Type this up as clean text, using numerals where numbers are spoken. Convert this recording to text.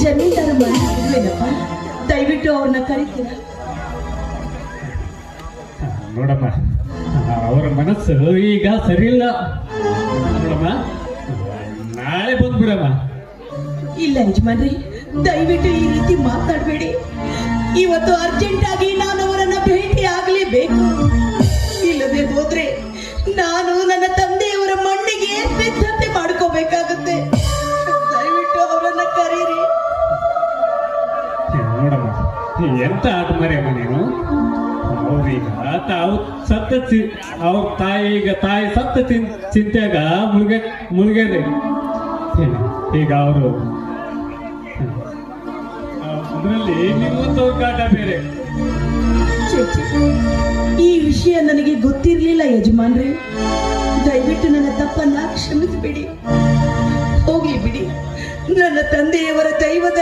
ಜಮೀನ್ದಾರ ಮಾಡಿದ್ವೇನಪ್ಪ, ದಯವಿಟ್ಟು ಅವ್ರನ್ನ ಕರಿತೀರ? ನೋಡಮ್ಮ, ಅವರ ಮನಸ್ಸು ಈಗ ಸರಿ ಇಲ್ಲ ನೋಡಮ್ಮ, ನಾಳೆ ಬಂದ್ಬಿಡಮ್ಮ. ಇಲ್ಲ ಯಜಮಾನ್ರಿ, ದಯವಿಟ್ಟು ಈ ರೀತಿ ಮಾತಾಡಬೇಡಿ. ಇವತ್ತು ಅರ್ಜೆಂಟ್ ಆಗಿ ನಾನು ಅವರನ್ನ ಭೇಟಿ ಆಗಲೇಬೇಕು. ಇಲ್ಲದೆ ಹೋದ್ರೆ ನಾನು ನನ್ನ ತಂದೆಯವರ ಮಣ್ಣಿಗೆ ಸಿದ್ಧತೆ ಮಾಡ್ಕೋಬೇಕಾಗುತ್ತೆ. ದಯವಿಟ್ಟು ಅವರನ್ನ ಕರೀರಿ. ನೋಡಮ್ಮ, ಎಂತ ಆಟ ಮರಿಯಮ್ಮ ನೀನು. ಅವ್ರೀಗ ತಾವು ಅವ್ರ ತಾಯಿ ಸತ್ತ ಚಿಂತೆಯಾಗ ಮುಳುಗ್ಯಾರೆ. ಈಗ ಅವರು ಅದರಲ್ಲಿ ನಿಮ್ಮಂತವ್ರ ಕಾಟ ಬೇರೆ. ಈ ವಿಷಯ ನನಗೆ ಗೊತ್ತಿರ್ಲಿಲ್ಲ ಯಜಮಾನ್ರಿ. ದಯವಿಟ್ಟು ನನ್ನ ತಪ್ಪನ್ನ ಕ್ಷಮಿಸಿಬಿಡಿ. ಹೋಗ್ಲಿ ಬಿಡಿ, ನನ್ನ ತಂದೆಯವರ ದೈವದ